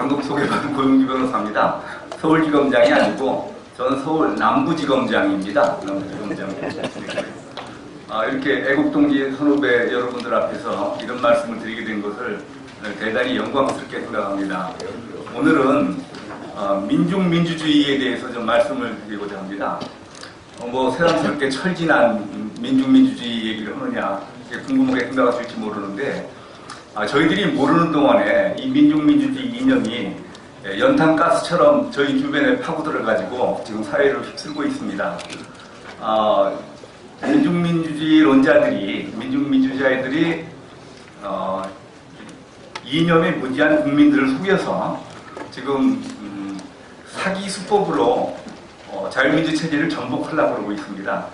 방금 소개받은 고용주 변호사입니다. 서울지검장이 아니고 저는 서울 남부지검장입니다. 남부지검장. 이렇게 애국동지 선후배 여러분들 앞에서 이런 말씀을 드리게 된 것을 대단히 영광스럽게 생각합니다. 오늘은 민중민주주의에 대해서 좀 말씀을 드리고자 합니다. 새삼스럽게 철진한 민중민주주의 얘기를 하느냐 궁금하게 생각하실지 모르는데 저희들이 모르는 동안에 이 민중민주주의 이념이 연탄가스처럼 저희 주변에 파고들어가지고 지금 사회를 휩쓸고 있습니다. 민중민주주의론자들이, 민중민주주의자들이 이념에 무지한 국민들을 속여서 지금 사기 수법으로 자유민주 체제를 전복하려고 그러고 있습니다.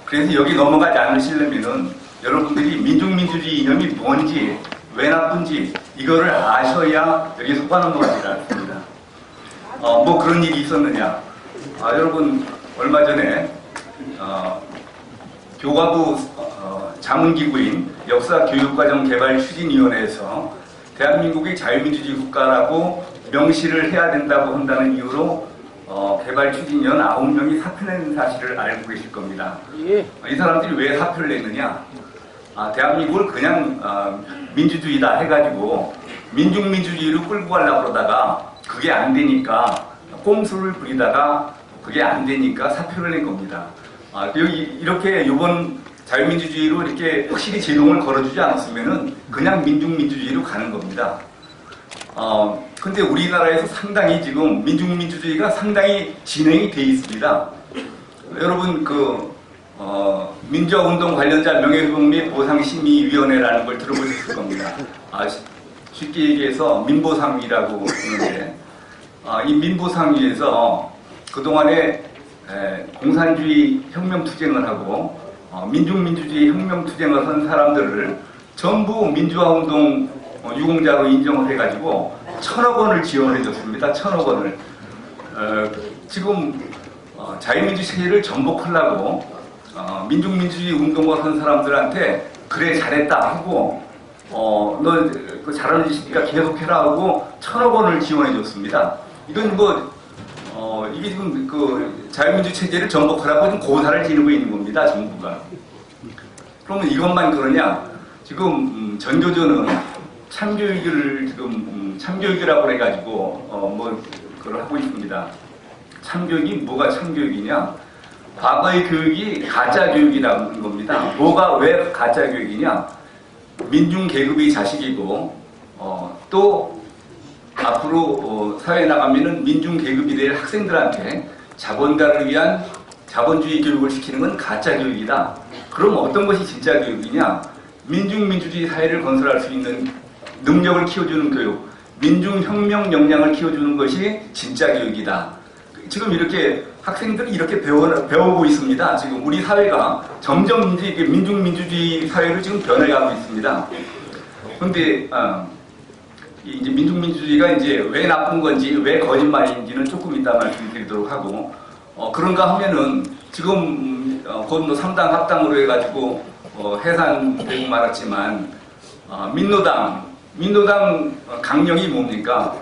그래서 여기 넘어가지 않으시려면은 여러분들이 민중민주주의 이념이 뭔지, 왜 나쁜지 이거를 아셔야 여기서 빠져나가지 않습니다. 그런 일이 있었느냐? 여러분 얼마 전에 교과부 자문기구인 역사교육과정개발추진위원회에서 대한민국이 자유민주주의 국가라고 명시를 해야 된다고 한다는 이유로 개발추진위원 9명이 사표낸 사실을 알고 계실 겁니다. 이 사람들이 왜 사표를 냈느냐? 대한민국을 그냥 민주주의다 해가지고 민중민주주의로 끌고 가려고 그러다가 그게 안 되니까 꼼수를 부리다가 그게 안 되니까 사표를 낸 겁니다. 이렇게 이번 자유민주주의로 이렇게 확실히 제동을 걸어주지 않았으면은 그냥 민중민주주의로 가는 겁니다. 근데 우리나라에서 상당히 지금 민중민주주의가 상당히 진행이 돼 있습니다. 여러분 민주화운동 관련자 명예회복 및 보상심의위원회라는 걸 들어보셨을 겁니다. 쉽게 얘기해서 민보상위라고 하는데 이 민보상위에서 그동안에 공산주의 혁명투쟁을 하고 민중민주주의 혁명투쟁을 한 사람들을 전부 민주화운동 유공자로 인정을 해가지고 1,000억 원을 지원해 줬습니다. 1,000억 원을. 지금 자유민주 체제를 전복하려고 민중민주주의 운동을 한 사람들한테 그래 잘했다 하고 너 잘하는 짓이니까 계속해라 하고 1,000억 원을 지원해 줬습니다. 이건 이게 지금 자유민주 체제를 전복하라고 지금 고사를 지르고 있는 겁니다. 정부가. 그러면 이것만 그러냐? 지금 전교조는 참교육을 지금 참교육이라고 해가지고 그걸 하고 있습니다. 참교육이 뭐가 참교육이냐? 과거의 교육이 가짜 교육이라는 겁니다. 뭐가 왜 가짜 교육이냐? 민중 계급의 자식이고 또 앞으로 사회에 나가면은 민중 계급이 될 학생들한테 자본가를 위한 자본주의 교육을 시키는 건 가짜 교육이다. 그럼 어떤 것이 진짜 교육이냐? 민중민주주의 사회를 건설할 수 있는 능력을 키워주는 교육, 민중혁명 역량을 키워주는 것이 진짜 교육이다. 지금 이렇게 학생들이 이렇게 배우고 있습니다. 지금 우리 사회가 점점 이제 민중민주주의 사회로 지금 변해가고 있습니다. 그런데 이제 민중민주주의가 이제 왜 나쁜 건지, 왜 거짓말인지는 조금 이따 말씀드리도록 하고, 그런가 하면은 지금 곧 3당 합당으로 해가지고 해산되고 말았지만 민노당 강령이 뭡니까?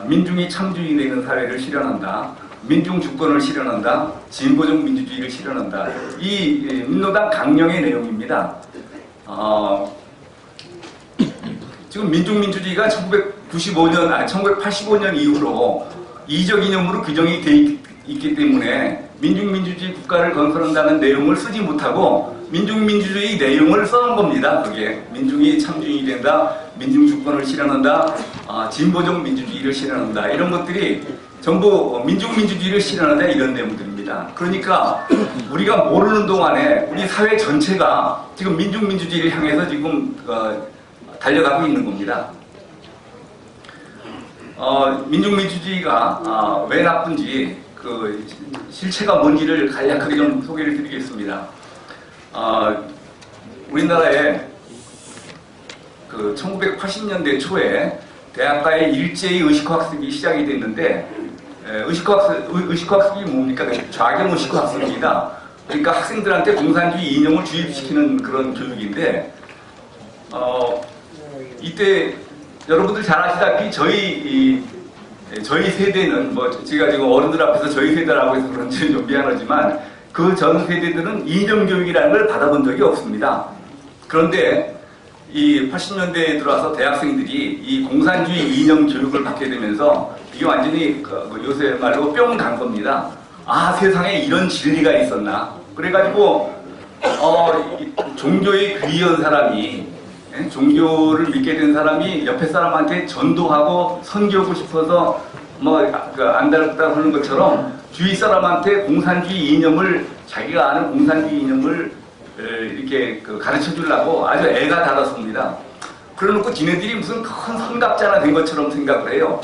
민중이 참주의 되는 사회를 실현한다. 민중 주권을 실현한다. 진보적 민주주의를 실현한다. 이 민노당 강령의 내용입니다. 지금 민중민주주의가 1985년 이후로 이적 이념으로 규정이 돼 있기 때문에 민중민주주의 국가를 건설한다는 내용을 쓰지 못하고 민중민주주의 내용을 써놓은 겁니다. 그게 민중이 참주인이 된다, 민중주권을 실현한다, 진보적 민주주의를 실현한다, 이런 것들이 전부 민중민주주의를 실현한다, 이런 내용들입니다. 그러니까 우리가 모르는 동안에 우리 사회 전체가 지금 민중민주주의를 향해서 지금 달려가고 있는 겁니다. 민중민주주의가 왜 나쁜지 실체가 뭔지를 간략하게 좀 소개를 드리겠습니다. 우리나라에 1980년대 초에 대학가의 일제히 의식학습이 시작이 됐는데 의식학습이 뭡니까? 좌경 의식학습입니다. 그러니까 학생들한테 공산주의 이념을 주입시키는 그런 교육인데 이때 여러분들 잘 아시다시피 저희 저희 세대는 뭐 제가 지금 어른들 앞에서 저희 세대라고 해서 그런지 좀 미안하지만 그 전 세대들은 이념 교육이라는 걸 받아본 적이 없습니다. 그런데 이 80년대에 들어와서 대학생들이 이 공산주의 이념 교육을 받게 되면서 이게 완전히 요새 말로 뿅 간 겁니다. 아, 세상에 이런 진리가 있었나? 그래가지고 종교에 귀한 사람이, 종교를 믿게 된 사람이 옆에 사람한테 전도하고 선교하고 싶어서 안달없다 하는 것처럼 주위 사람한테 공산주의 이념을, 자기가 아는 공산주의 이념을 이렇게 가르쳐 주려고 아주 애가 달았습니다. 그러놓고 지네들이 무슨 큰 선각자나 된 것처럼 생각을 해요.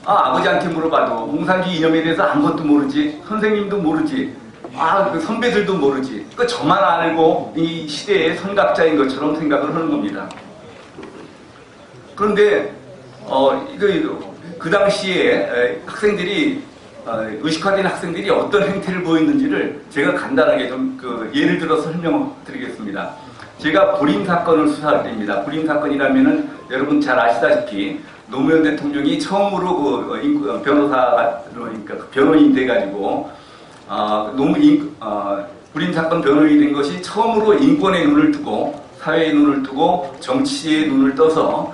아버지한테 물어봐도 공산주의 이념에 대해서 아무것도 모르지, 선생님도 모르지, 그 선배들도 모르지, 저만 알고 이 시대의 선각자인 것처럼 생각을 하는 겁니다. 그런데 그 당시에 학생들이 의식화된 학생들이 어떤 행태를 보였는지를 제가 간단하게 좀 예를 들어서 설명드리겠습니다. 제가 불임 사건을 수사할 때입니다. 불임 사건이라면은 여러분 잘 아시다시피 노무현 대통령이 처음으로 그러니까 변호인 돼가지고 불임 사건 변호인이 된 것이 처음으로 인권의 눈을 뜨고 사회의 눈을 뜨고 정치의 눈을 떠서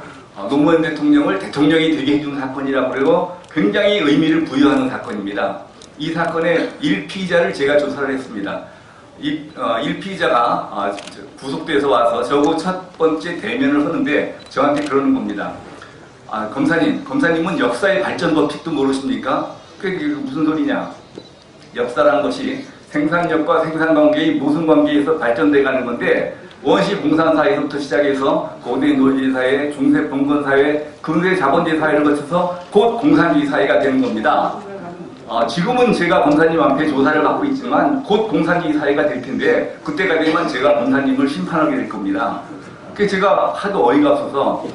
노무현 대통령을 대통령이 되게 해준 사건이라고 그러고 굉장히 의미를 부여하는 사건입니다. 이 사건의 1피의자를 제가 조사를 했습니다. 이 1피의자가 구속돼서 와서 저하고 첫 번째 대면을 하는데 저한테 그러는 겁니다. 검사님은 역사의 발전 법칙도 모르십니까? 그게 무슨 소리냐? 역사라는 것이 생산력과 생산관계의 모순관계에서 발전돼 가는 건데 원시 공산사회부터 시작해서 고대 노예사회, 중세 봉건사회, 근대 자본주의 사회를 거쳐서 곧 공산주의 사회가 되는 겁니다. 지금은 제가 검사님 앞에 조사를 받고 있지만 곧 공산주의 사회가 될 텐데 그때가 되면 제가 검사님을 심판하게 될 겁니다. 그래서 제가 하도 어이가 없어서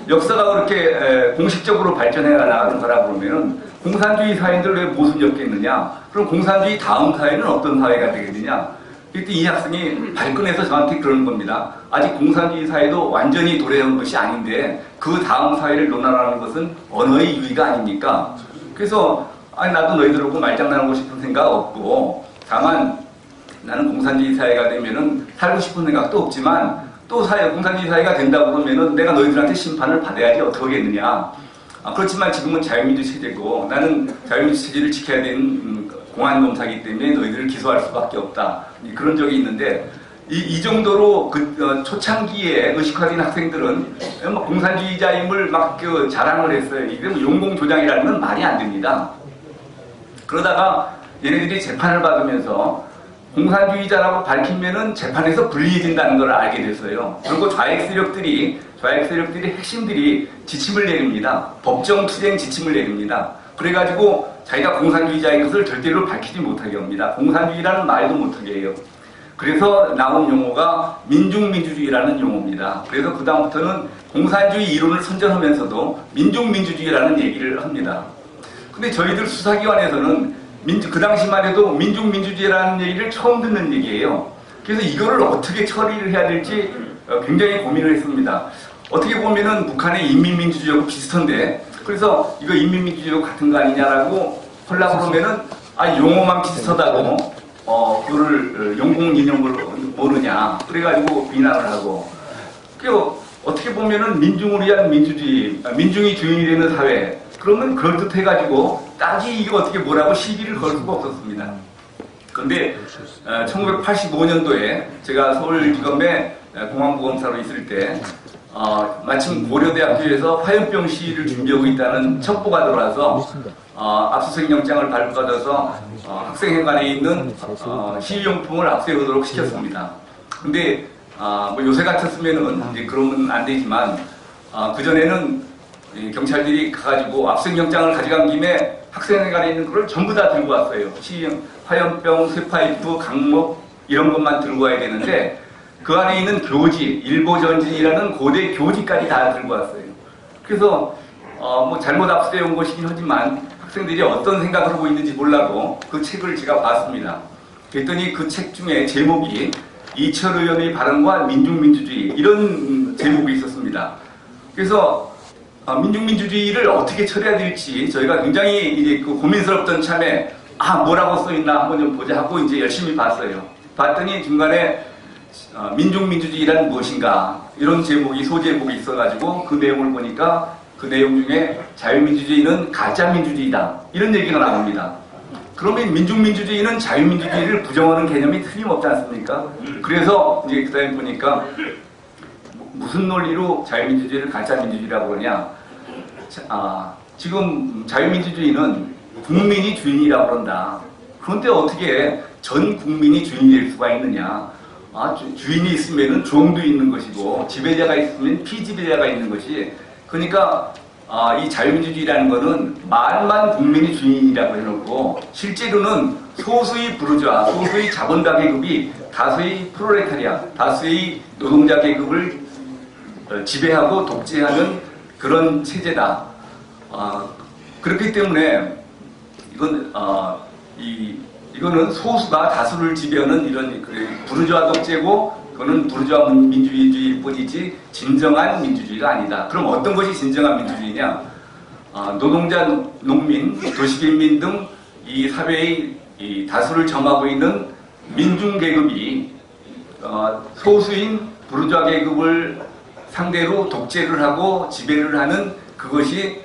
역사가 그렇게 공식적으로 발전해 나가는 거라 그러면은 공산주의 사회인들 왜 모순이 없겠느냐? 그럼 공산주의 다음 사회는 어떤 사회가 되겠느냐? 그때 이 학생이 발끈해서 저한테 그러는 겁니다. 아직 공산주의 사회도 완전히 도래한 것이 아닌데 그 다음 사회를 논하라는 것은 언어의 유의가 아닙니까? 그래서 나도 너희들하고 말장난하고 싶은 생각 없고 다만 나는 공산주의 사회가 되면은 살고 싶은 생각도 없지만 또 공산주의 사회가 된다고 그러면은 내가 너희들한테 심판을 받아야지 어떻게 하겠느냐. 그렇지만 지금은 자유민주 체제고 나는 자유민주 체제를 지켜야 되는 공안검사이기 때문에 너희들을 기소할 수밖에 없다. 그런 적이 있는데 이 정도로 초창기에 의식화된 학생들은 공산주의자임을 자랑을 했어요. 이게 용공조장이라는 건 말이 안 됩니다. 그러다가 얘네들이 재판을 받으면서 공산주의자라고 밝히면은 재판에서 불리해진다는 걸 알게 됐어요. 그리고 좌익 세력들이 핵심들이 지침을 내립니다. 법정 투쟁 지침을 내립니다. 그래가지고 자기가 공산주의자인 것을 절대로 밝히지 못하게 합니다. 공산주의라는 말도 못하게 해요. 그래서 나온 용어가 민중민주주의라는 용어입니다. 그래서 그 다음부터는 공산주의 이론을 선전하면서도 민중민주주의라는 얘기를 합니다. 근데 저희들 수사기관에서는 그 당시만 해도 민중민주주의라는 얘기를 처음 듣는 얘기예요. 그래서 이거를 어떻게 처리를 해야 될지 굉장히 고민을 했습니다. 어떻게 보면은 북한의 인민민주주의하고 비슷한데 그래서 이거 인민민주주의하고 같은 거 아니냐라고 하려고 그러면은 용어만 비슷하다고 그거를 용공이념을 모르냐 그래가지고 비난을 하고 그리고 어떻게 보면은 민중을 위한 민주주의, 민중이 주인이 되는 사회 그러면 그럴듯해가지고 딱히 이거 어떻게 뭐라고 시비를 걸 수가 없었습니다. 그런데 1985년도에 제가 서울지검에 공안부검사로 있을 때 마침 고려대학교에서 화염병 시위를 준비하고 있다는 첩보가 들어와서 압수수색 영장을 발부받아서 학생회관에 있는 시위용품을 압수해오도록 시켰습니다. 근데 요새 같았으면은 이제 그러면 안 되지만 그전에는 경찰들이 가가지고 압수영장을 가져간 김에 학생회관에 있는 걸 전부 다 들고 왔어요. 화염병, 쇠파이프, 강목 이런 것만 들고 와야 되는데 그 안에 있는 교지, 일보전진이라는 고대 교지까지 다 들고 왔어요. 그래서 잘못 압수해 온 것이긴 하지만 학생들이 어떤 생각을 하고 있는지 몰라도 그 책을 제가 봤습니다. 그랬더니 그 책 중에 제목이 이철 의원의 발언과 민중민주주의 이런 제목이 있었습니다. 그래서 민중민주주의를 어떻게 처리해야 될지 저희가 굉장히 이제 그 고민스럽던 참에 뭐라고 써있나 한번 좀 보자 하고 이제 열심히 봤어요. 봤더니 중간에 민중민주주의란 무엇인가 이런 제목이 소제목이 있어가지고 그 내용을 보니까 그 내용 중에 자유민주주의는 가짜민주주의다 이런 얘기가 나옵니다. 그러면 민중민주주의는 자유민주주의를 부정하는 개념이 틀림없지 않습니까? 그래서 이제 그 다음에 보니까 무슨 논리로 자유민주주의를 가짜민주주의라고 그러냐? 지금 자유민주주의는 국민이 주인이라고 그런다. 그런데 어떻게 전 국민이 주인이 될 수가 있느냐? 주인이 있으면 종도 있는 것이고 지배자가 있으면 피지배자가 있는 것이 그러니까 이 자유민주주의라는 것은 말만 국민이 주인이라고 해놓고 실제로는 소수의 부르주아, 소수의 자본가 계급이 다수의 프롤레타리아, 다수의 노동자 계급을 지배하고 독재하는 그런 체제다. 그렇기 때문에 이거는 소수가 다수를 지배하는 이런 부르주아 독재고 그거는 부르주아 민주주의일 뿐이지 진정한 민주주의가 아니다. 그럼 어떤 것이 진정한 민주주의냐? 노동자, 농민, 도시빈민 등 이 사회의 이 다수를 점하고 있는 민중계급이 소수인 부르주아 계급을 상대로 독재를 하고 지배를 하는 그것이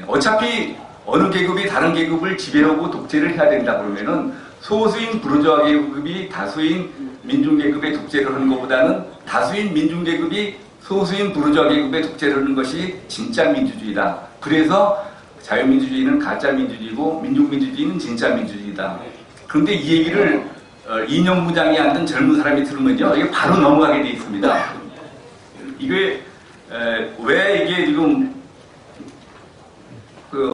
어차피 어느 계급이 다른 계급을 지배하고 독재를 해야 된다 그러면은 소수인 부르주아 계급이 다수인 민중계급의 독재를 하는 것보다는 다수인 민중계급이 소수인 부르주아 계급의 독재를 하는 것이 진짜 민주주의다. 그래서 자유민주주의는 가짜 민주주의고 민중민주주의는 진짜 민주주의다. 그런데 이 얘기를 이념 무장이 앉은 젊은 사람이 들으면요, 이게 바로 넘어가게 돼 있습니다. 이게 왜 이게 지금